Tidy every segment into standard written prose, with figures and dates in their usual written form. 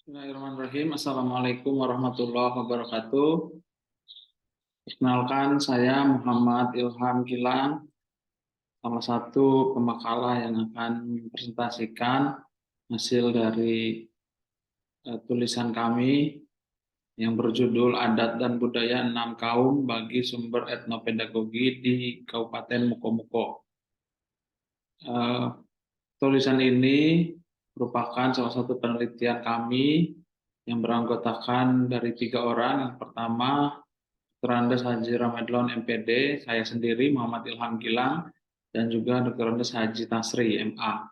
Bismillahirrahmanirrahim. Assalamualaikum warahmatullahi wabarakatuh. Perkenalkan, saya Muhammad Ilham Gilang, salah satu pemakalah yang akan mempresentasikan hasil dari tulisan kami yang berjudul Adat dan Budaya Enam Kaum bagi Sumber Etnopedagogi di Kabupaten Mukomuko. Tulisan ini merupakan salah satu penelitian kami yang beranggotakan dari 3 orang. Yang pertama, Dr. Andes Haji Ramadlon MPD, saya sendiri Muhammad Ilham Gilang, dan juga Dr. Andes Haji Tasri MA.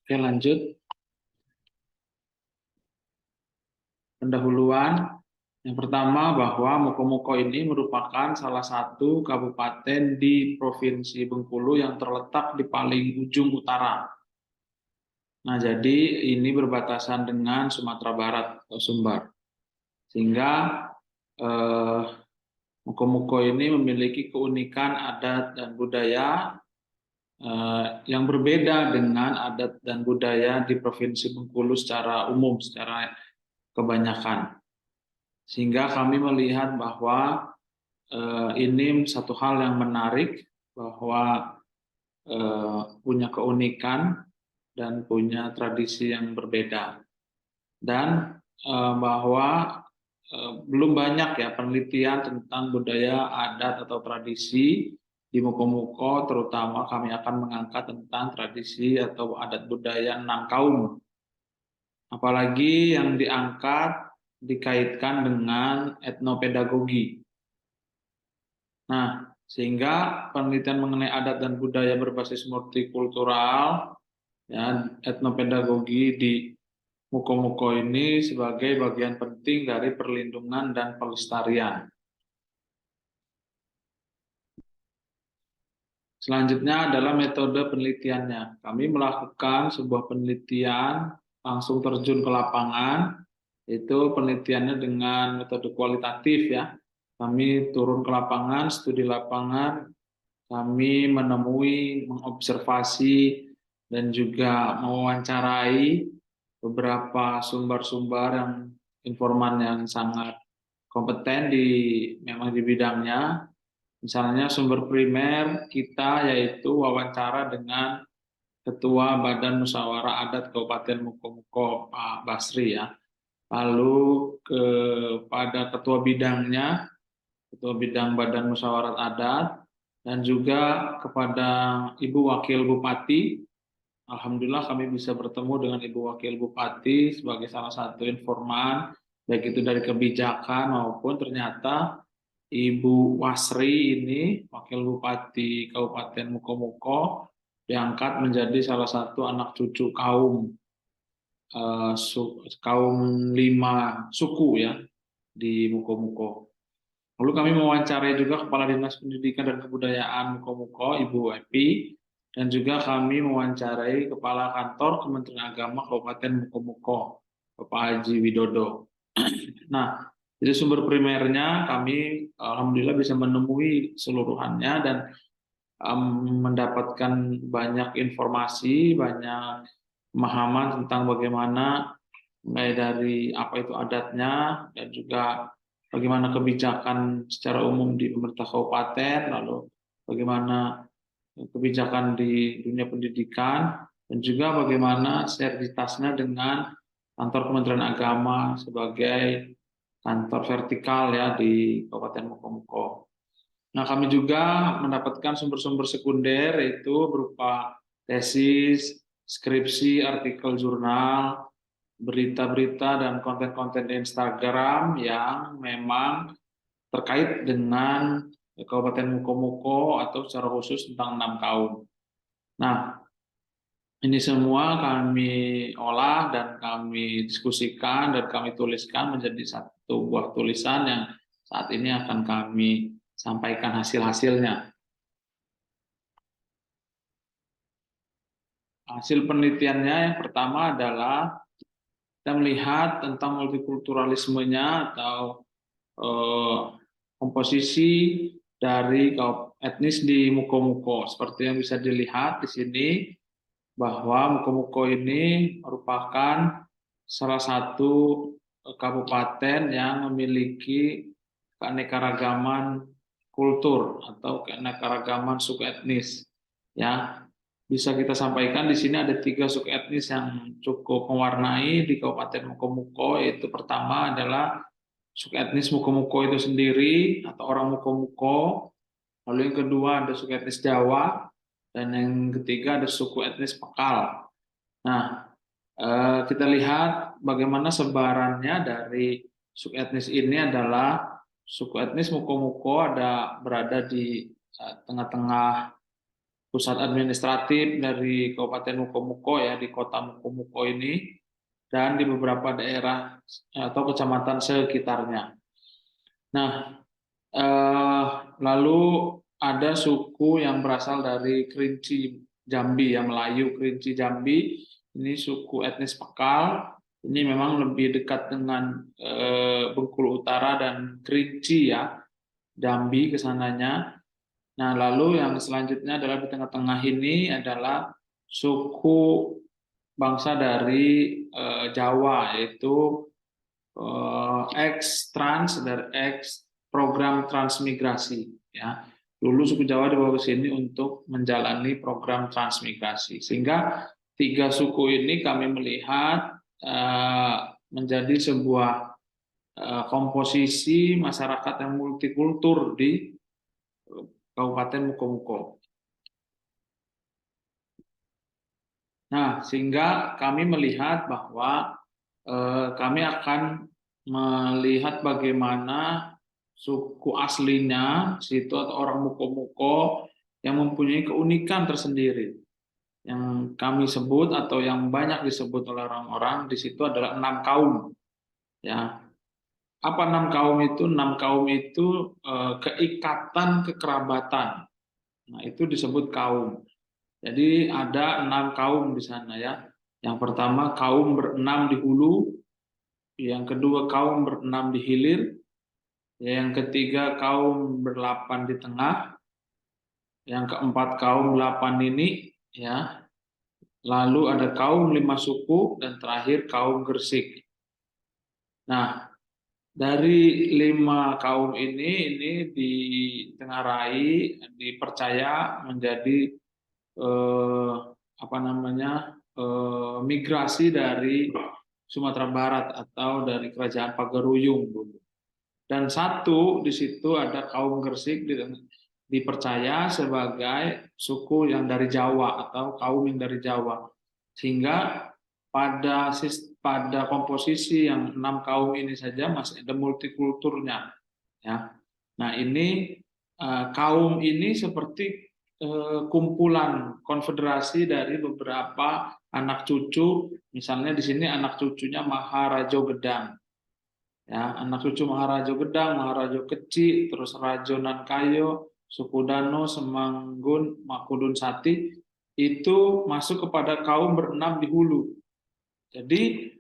Oke, lanjut. Pendahuluan. Yang pertama, bahwa Mukomuko ini merupakan salah satu kabupaten di Provinsi Bengkulu yang terletak di paling ujung utara. Nah, jadi ini berbatasan dengan Sumatera Barat atau Sumbar. Sehingga Mukomuko ini memiliki keunikan adat dan budaya yang berbeda dengan adat dan budaya di Provinsi Bengkulu secara umum, secara kebanyakan. Sehingga kami melihat bahwa ini satu hal yang menarik, bahwa punya keunikan dan punya tradisi yang berbeda. Dan bahwa belum banyak ya penelitian tentang budaya, adat, atau tradisi di Mukomuko, terutama kami akan mengangkat tentang tradisi atau adat budaya 6 kaum. Apalagi yang diangkat dikaitkan dengan etnopedagogi. Nah, sehingga penelitian mengenai adat dan budaya berbasis multikultural, ya, etnopedagogi di Mukomuko ini sebagai bagian penting dari perlindungan dan pelestarian. Selanjutnya adalah metode penelitiannya. Kami melakukan sebuah penelitian langsung terjun ke lapangan, itu penelitiannya dengan metode kualitatif ya. Kami turun ke lapangan, studi lapangan, kami menemui, mengobservasi, dan juga mewawancarai beberapa sumber-sumber yang informan yang sangat kompeten memang di bidangnya. Misalnya sumber primer kita yaitu wawancara dengan Ketua Badan Musyawarah Adat Kabupaten Mukomuko, Pak Basri ya. Lalu kepada ketua bidangnya, Ketua Bidang Badan Musyawarah Adat, dan juga kepada Ibu Wakil Bupati. Alhamdulillah kami bisa bertemu dengan Ibu Wakil Bupati sebagai salah satu informan, baik itu dari kebijakan maupun ternyata Ibu Wasri ini, Wakil Bupati Kabupaten Mukomuko, diangkat menjadi salah satu anak cucu kaum 5 suku ya di Mukomuko. Lalu kami mewawancarai juga Kepala Dinas Pendidikan dan Kebudayaan Mukomuko, Ibu Epi, dan juga kami mewawancarai Kepala Kantor Kementerian Agama Kabupaten Mukomuko, Bapak Haji Widodo. Nah, jadi sumber primernya kami alhamdulillah bisa menemui seluruhannya dan mendapatkan banyak informasi, banyak pemahaman tentang bagaimana mulai dari apa itu adatnya dan juga bagaimana kebijakan secara umum di pemerintah kabupaten, lalu bagaimana kebijakan di dunia pendidikan, dan juga bagaimana sinergitasnya dengan kantor Kementerian Agama sebagai kantor vertikal ya di Kabupaten Mukomuko. Nah, kami juga mendapatkan sumber-sumber sekunder yaitu berupa tesis, skripsi, artikel jurnal, berita-berita dan konten-konten di Instagram yang memang terkait dengan Kabupaten Mukomuko atau secara khusus tentang 6 kaum. Nah, ini semua kami olah dan kami diskusikan dan kami tuliskan menjadi satu buah tulisan yang saat ini akan kami sampaikan hasil-hasilnya. Hasil penelitiannya yang pertama adalah kita melihat tentang multikulturalismenya atau komposisi dari kaum etnis di Mukomuko. Seperti yang bisa dilihat di sini, bahwa Mukomuko ini merupakan salah satu kabupaten yang memiliki keanekaragaman kultur atau keanekaragaman suku etnis. Ya, bisa kita sampaikan di sini ada 3 suku etnis yang cukup mewarnai di Kabupaten Mukomuko, yaitu pertama adalah suku etnis Mukomuko itu sendiri atau orang Mukomuko, lalu yang kedua ada suku etnis Jawa, dan yang ketiga ada suku etnis Pekal. Nah, kita lihat bagaimana sebarannya dari suku etnis ini adalah suku etnis Mukomuko berada di tengah-tengah pusat administratif dari Kabupaten Mukomuko ya, di kota Mukomuko ini, dan di beberapa daerah atau kecamatan sekitarnya. Nah, lalu ada suku yang berasal dari Kerinci Jambi, ya, Melayu Kerinci Jambi. Ini suku etnis Pekal. Ini memang lebih dekat dengan Bengkulu Utara dan Kerinci ya, Jambi kesananya. Nah, lalu yang selanjutnya adalah di tengah-tengah ini adalah suku bangsa dari Jawa, yaitu ex-trans dan ex-program transmigrasi. Ya. Dulu suku Jawa dibawa ke sini untuk menjalani program transmigrasi. Sehingga 3 suku ini kami melihat menjadi sebuah komposisi masyarakat yang multikultur di Kabupaten Mukomuko. Nah, sehingga kami melihat bahwa kami akan melihat bagaimana suku aslinya situ atau orang Mukomuko yang mempunyai keunikan tersendiri. Yang kami sebut atau yang banyak disebut oleh orang-orang di situ adalah 6 kaum. Ya, apa 6 kaum itu? 6 kaum itu keikatan kekerabatan. Nah, itu disebut kaum. Jadi ada 6 kaum di sana ya. Yang pertama kaum berenam di hulu, yang kedua kaum berenam di hilir, yang ketiga kaum berlapan di tengah, yang keempat kaum 8 nini, ya. Lalu ada kaum 5 suku dan terakhir kaum Gersik. Nah, dari 5 kaum ini ditengarai, dipercaya menjadi migrasi dari Sumatera Barat atau dari Kerajaan Pagaruyung dulu. Dan satu di situ ada kaum Gersik dipercaya sebagai suku yang dari Jawa atau kaum yang dari Jawa. Sehingga pada komposisi yang 6 kaum ini saja masih ada multikulturnya. Ya. Nah, ini kaum ini seperti kumpulan konfederasi dari beberapa anak cucu, misalnya di sini anak cucunya Maharajo Gedang. Ya, anak cucu Maharajo Gedang, Maharajo Keci, terus Rajo Nankayo, suku Dano, Semanggun, Makudun Sati, itu masuk kepada kaum berenam di hulu. Jadi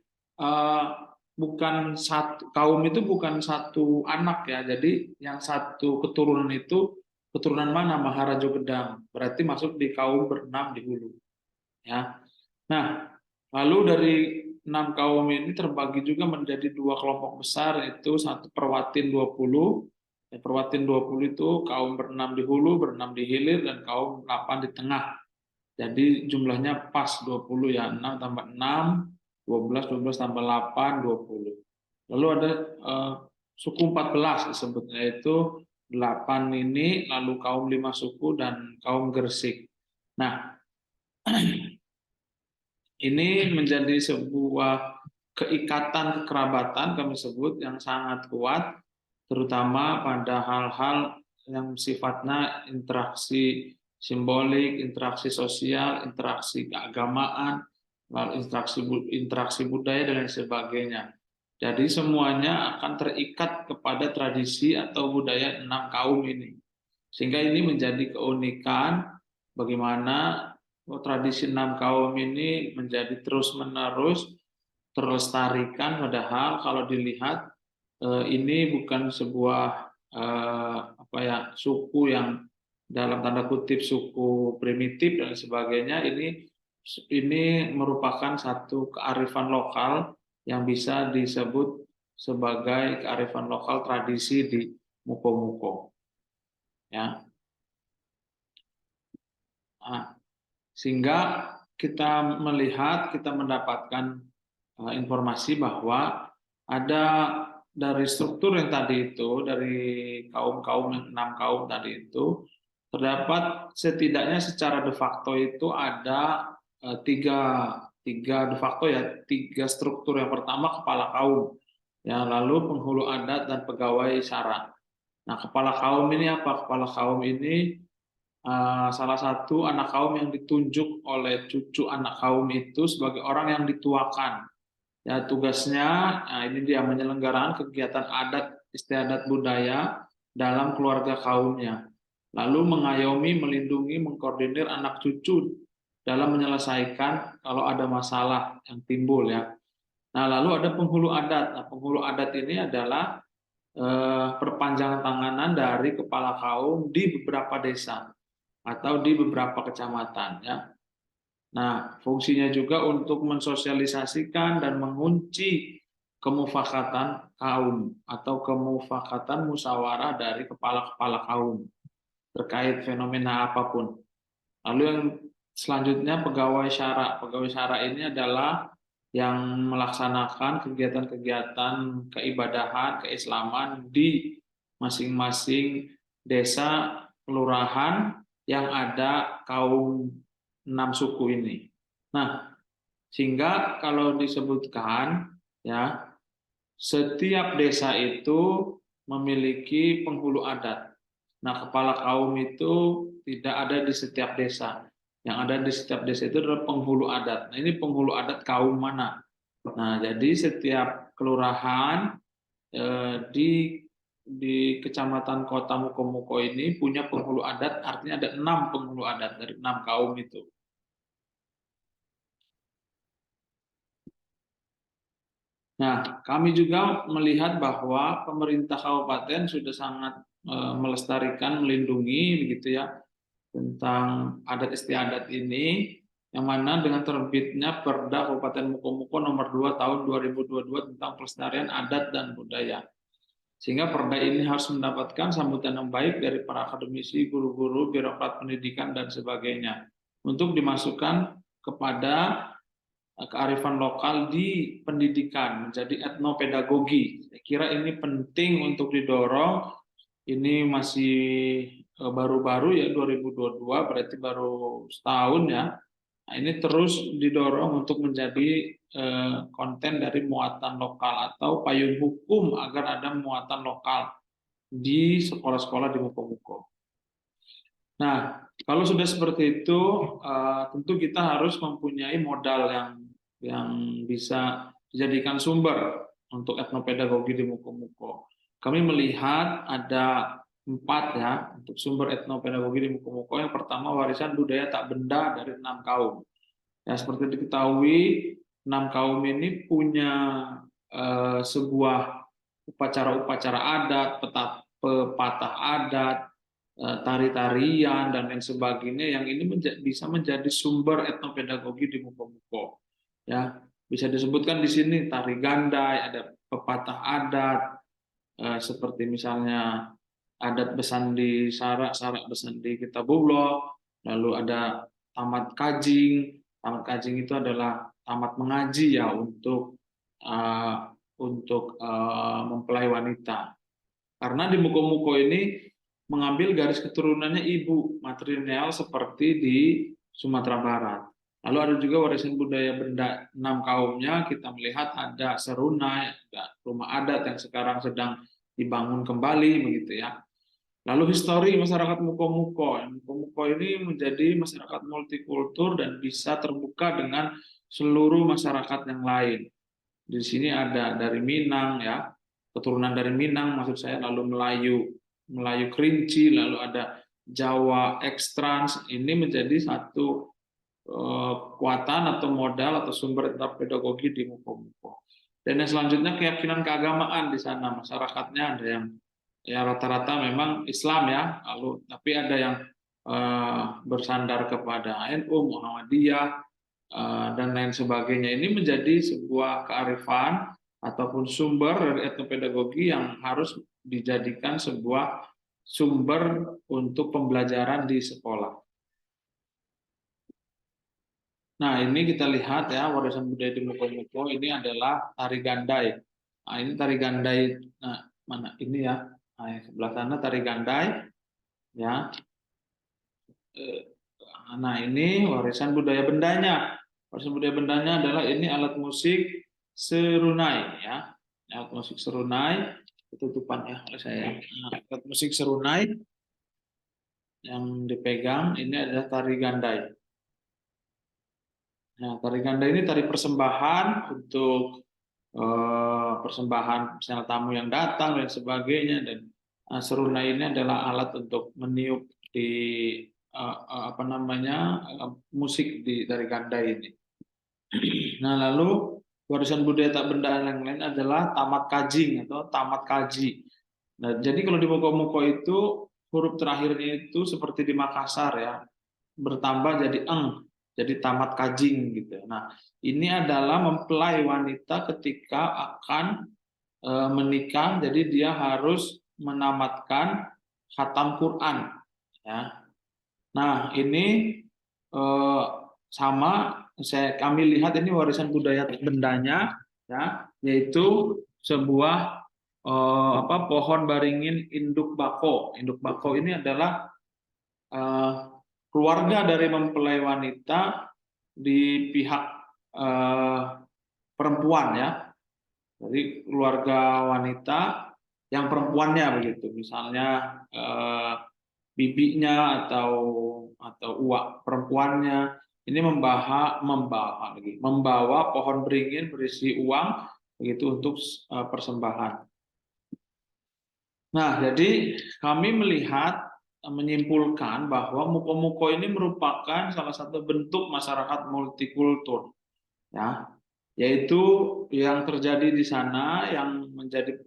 bukan satu kaum itu bukan satu anak ya. Jadi yang satu keturunan itu keturunan mana? Maharajo Gedang. Berarti masuk di kaum berenam di hulu. Ya. Nah, lalu dari 6 kaum ini terbagi juga menjadi 2 kelompok besar, yaitu satu Perwatin 20. Perwatin 20 itu kaum berenam di hulu, berenam di hilir, dan kaum 8 di tengah. Jadi jumlahnya pas 20 ya, 6 tambah 6, 12, 12 tambah 8, 20. Lalu ada suku 14 disebutnya, yaitu 8 ini, lalu kaum 5 suku, dan kaum Gersik. Nah, ini menjadi sebuah keikatan kekerabatan kami sebut yang sangat kuat, terutama pada hal-hal yang sifatnya interaksi simbolik, interaksi sosial, interaksi keagamaan, lalu interaksi budaya dan lain sebagainya. Jadi semuanya akan terikat kepada tradisi atau budaya 6 kaum ini. Sehingga ini menjadi keunikan bagaimana tradisi 6 kaum ini menjadi terus-menerus terlestarikan, padahal kalau dilihat ini bukan sebuah suku yang dalam tanda kutip suku primitif dan sebagainya. Ini merupakan satu kearifan lokal yang bisa disebut sebagai kearifan lokal tradisi di Muko-Muko. Ya. Nah, sehingga kita melihat, kita mendapatkan informasi bahwa ada dari struktur yang tadi itu, dari kaum-kaum 6 kaum tadi itu, terdapat setidaknya secara de facto itu ada tiga de facto ya, 3 struktur. Yang pertama kepala kaum, ya, lalu penghulu adat dan pegawai syara. Nah, kepala kaum ini apa? Kepala kaum ini salah satu anak kaum yang ditunjuk oleh cucu anak kaum itu sebagai orang yang dituakan. Ya, tugasnya, nah ini dia, menyelenggarakan kegiatan adat istiadat budaya dalam keluarga kaumnya. Lalu mengayomi, melindungi, mengkoordinir anak cucu dalam menyelesaikan kalau ada masalah yang timbul ya. Nah, lalu ada penghulu adat. Nah, penghulu adat ini adalah perpanjangan tanganan dari kepala kaum di beberapa desa atau di beberapa kecamatan ya. Nah, fungsinya juga untuk mensosialisasikan dan mengunci kemufakatan kaum atau kemufakatan musyawarah dari kepala-kepala kaum terkait fenomena apapun. Lalu yang selanjutnya pegawai syara. Pegawai syara ini adalah yang melaksanakan kegiatan-kegiatan keibadahan, keislaman di masing-masing desa, kelurahan yang ada kaum 6 suku ini. Nah, sehingga kalau disebutkan ya, setiap desa itu memiliki penghulu adat. Nah, kepala kaum itu tidak ada di setiap desa. Yang ada di setiap desa itu adalah penghulu adat. Nah, ini penghulu adat kaum mana? Nah, jadi setiap kelurahan di kecamatan kota Muko-Muko ini punya penghulu adat, artinya ada 6 penghulu adat dari 6 kaum itu. Nah, kami juga melihat bahwa pemerintah kabupaten sudah sangat melestarikan, melindungi begitu ya tentang adat istiadat ini, yang mana dengan terbitnya Perda Kabupaten Muko-Muko nomor 2 tahun 2022 tentang pelestarian adat dan budaya. Sehingga Perda ini harus mendapatkan sambutan yang baik dari para akademisi, guru-guru, birokrat pendidikan dan sebagainya untuk dimasukkan kepada kearifan lokal di pendidikan menjadi etnopedagogi. Saya kira ini penting untuk didorong. Ini masih baru-baru ya, 2022, berarti baru setahun ya. Nah, ini terus didorong untuk menjadi konten dari muatan lokal atau payung hukum agar ada muatan lokal di sekolah-sekolah di Muko-Muko. Nah, kalau sudah seperti itu, tentu kita harus mempunyai modal yang bisa dijadikan sumber untuk etnopedagogi di Muko-Muko. Kami melihat ada 4 ya untuk sumber etnopedagogi di Muko-Muko. Yang pertama, warisan budaya tak benda dari 6 kaum. Ya, seperti diketahui, 6 kaum ini punya sebuah upacara-upacara adat, pepatah adat, tari-tarian dan lain sebagainya yang ini bisa menjadi sumber etnopedagogi di Muko-Muko. Ya, bisa disebutkan di sini tari gandai, ada pepatah adat seperti misalnya adat Besandi Sarak, Sarak Besandi Kitabullah, lalu ada tamat kajing. Tamat kajing itu adalah tamat mengaji ya untuk mempelai wanita. Karena di Muko-Muko ini mengambil garis keturunannya ibu matrilineal seperti di Sumatera Barat. Lalu ada juga warisan budaya benda 6 kaumnya, kita melihat ada serunai, ada rumah adat yang sekarang sedang dibangun kembali begitu ya. Lalu histori masyarakat Muko-Muko. Muko-Muko ini menjadi masyarakat multikultur dan bisa terbuka dengan seluruh masyarakat yang lain. Di sini ada dari Minang ya, keturunan dari Minang maksud saya, lalu Melayu Kerinci, lalu ada Jawa Ekstrans. Ini menjadi satu kekuatan atau modal atau sumber pedagogi di Muko-Muko. Dan yang selanjutnya keyakinan keagamaan di sana, masyarakatnya ada yang ya rata-rata memang Islam ya, lalu tapi ada yang bersandar kepada NU, Muhammadiyah, dan lain sebagainya. Ini menjadi sebuah kearifan ataupun sumber dari etnopedagogi yang harus dijadikan sebuah sumber untuk pembelajaran di sekolah. Nah, ini kita lihat ya, warisan budaya di Moko-Moko ini adalah tari gandai. Nah, ini tari gandai, nah, mana ini ya, nah, sebelah sana tari gandai, ya. Nah, ini warisan budaya bendanya. Warisan budaya bendanya adalah ini alat musik serunai, ya. Alat musik serunai, ketutupan ya oleh saya. Nah, alat musik serunai yang dipegang ini adalah tari gandai. Nah, tari gandai ini tari persembahan untuk persembahan misalnya tamu yang datang dan sebagainya, dan serunai ini adalah alat untuk meniup di apa namanya musik dari gandai ini. Nah, lalu warisan budaya tak benda yang lain adalah tamat kajing atau tamat kaji. Nah, jadi kalau di Moko-Moko itu huruf terakhirnya itu seperti di Makassar ya, bertambah jadi eng, jadi tamat kajing gitu. Nah, ini adalah mempelai wanita ketika akan menikah, jadi dia harus menamatkan khatam Quran ya. Nah, ini sama kami lihat ini warisan budaya bendanya ya, yaitu sebuah pohon baringin induk bako. Induk bako ini adalah keluarga dari mempelai wanita di pihak perempuan ya. Jadi keluarga wanita yang perempuannya begitu, misalnya bibinya atau uak perempuannya ini membawa pohon beringin berisi uang begitu untuk persembahan. Nah, jadi kami menyimpulkan bahwa Moko-Moko ini merupakan salah satu bentuk masyarakat multikultur, ya, yaitu yang terjadi di sana yang menjadi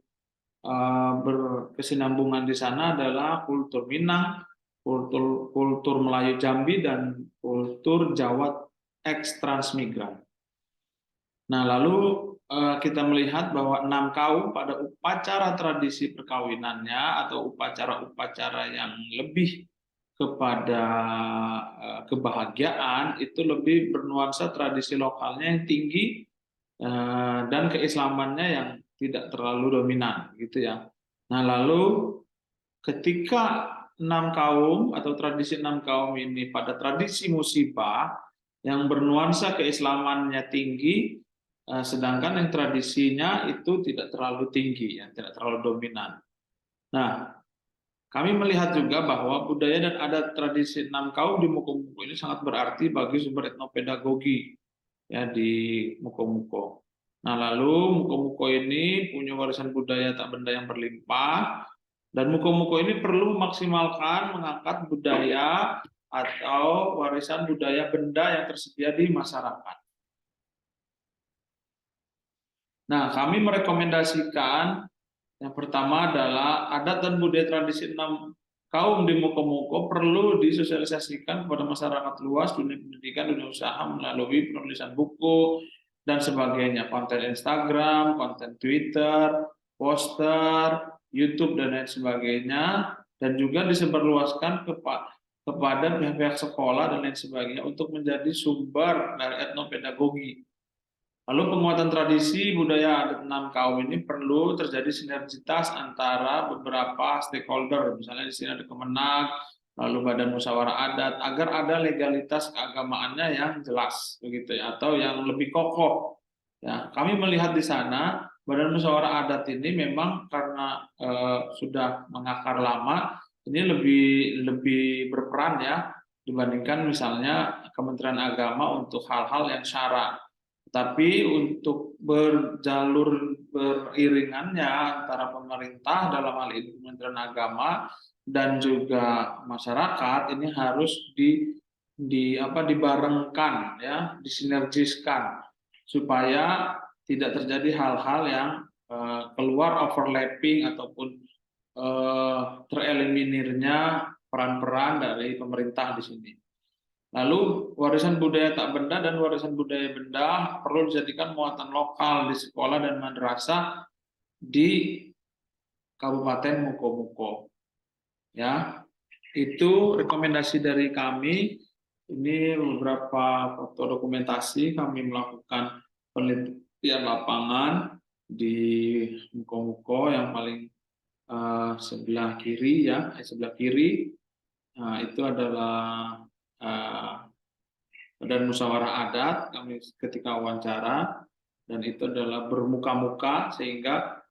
berkesinambungan di sana adalah kultur Minang, kultur Melayu Jambi, dan kultur Jawa eks transmigran. Nah, lalu kita melihat bahwa 6 kaum pada upacara tradisi perkawinannya atau upacara-upacara yang lebih kepada kebahagiaan itu lebih bernuansa tradisi lokalnya yang tinggi dan keislamannya yang tidak terlalu dominan gitu ya. Nah, lalu ketika 6 kaum atau tradisi 6 kaum ini pada tradisi musibah yang bernuansa keislamannya tinggi, sedangkan yang tradisinya itu tidak terlalu tinggi, ya, tidak terlalu dominan. Nah, kami melihat juga bahwa budaya dan adat tradisi 6 kaum di Moko-Moko ini sangat berarti bagi sumber etnopedagogi ya di Moko-Moko. Nah, lalu Moko-Moko ini punya warisan budaya tak benda yang berlimpah, dan Moko-Moko ini perlu memaksimalkan mengangkat budaya atau warisan budaya benda yang tersedia di masyarakat. Nah, kami merekomendasikan yang pertama adalah adat dan budaya tradisi 6 kaum di Moko-Moko perlu disosialisasikan kepada masyarakat luas, dunia pendidikan, dunia usaha melalui penulisan buku dan sebagainya, konten Instagram, konten Twitter, poster, YouTube dan lain sebagainya, dan juga disebarluaskan kepada pihak-pihak sekolah dan lain sebagainya untuk menjadi sumber dari etnopedagogi. Lalu penguatan tradisi budaya adat 6 kaum ini perlu terjadi sinergitas antara beberapa stakeholder, misalnya di sini ada Kemenag, lalu Badan Musyawarah Adat, agar ada legalitas keagamaannya yang jelas, begitu ya, atau yang lebih kokoh. Ya, kami melihat di sana Badan Musyawarah Adat ini memang karena sudah mengakar lama, ini lebih berperan ya dibandingkan misalnya Kementerian Agama untuk hal-hal yang syara. Tapi untuk berjalur beriringannya antara pemerintah dalam hal ini Kementerian Agama dan juga masyarakat ini harus dibarengkan ya, disinergiskan supaya tidak terjadi hal-hal yang keluar overlapping ataupun tereliminirnya peran-peran dari pemerintah di sini. Lalu warisan budaya tak benda dan warisan budaya benda perlu dijadikan muatan lokal di sekolah dan madrasah di Kabupaten Mukomuko. Ya, itu rekomendasi dari kami. Ini beberapa foto dokumentasi kami melakukan penelitian lapangan di Mukomuko yang paling sebelah kiri ya, sebelah kiri. Nah, itu adalah Badan Musyawarah Adat kami ketika wawancara, dan itu adalah bermuka-muka sehingga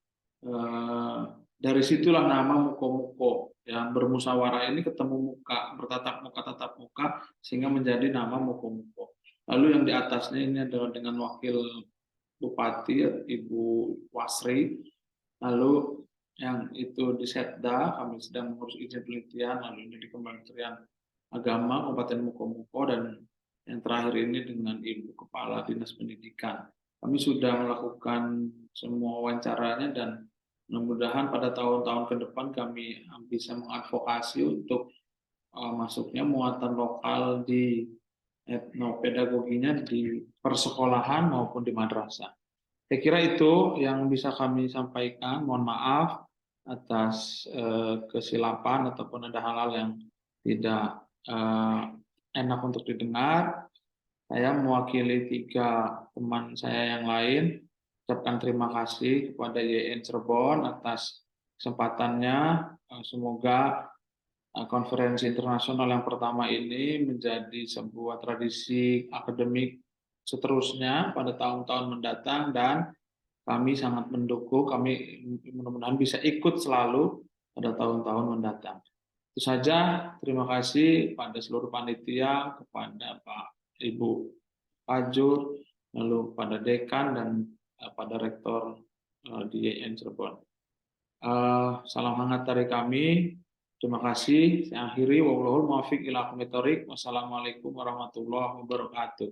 dari situlah nama Muko-Muko. Yang bermusyawarah ini ketemu muka, tatap muka sehingga menjadi nama Muko-Muko. Lalu yang di atasnya ini adalah dengan Wakil Bupati Ibu Wasri. Lalu yang itu di Setda, kami sedang mengurus izin penelitian, lalu ini di Kementerian Agama Kabupaten Muko-Muko, dan yang terakhir ini dengan Ibu Kepala Dinas Pendidikan. Kami sudah melakukan semua wawancaranya dan mudah-mudahan pada tahun-tahun ke depan kami bisa mengadvokasi untuk masuknya muatan lokal di etnopedagoginya di persekolahan maupun di madrasah. Saya kira itu yang bisa kami sampaikan. Mohon maaf atas kesilapan ataupun ada hal-hal yang tidak enak untuk didengar. Saya mewakili 3 teman saya yang lain ucapkan terima kasih kepada YN Cirebon atas kesempatannya. Semoga konferensi internasional yang pertama ini menjadi sebuah tradisi akademik seterusnya pada tahun-tahun mendatang, dan kami sangat mendukung, kami mudah-mudahan bisa ikut selalu pada tahun-tahun mendatang. Itu saja, terima kasih pada seluruh panitia, kepada Pak Ibu Pajur, lalu pada dekan dan pada rektor di YN Cirebon. Salam hangat dari kami. Terima kasih. Saya akhiri. Wallahul muwaffiq ila aqwamit thoriq. Wassalamualaikum warahmatullahi wabarakatuh.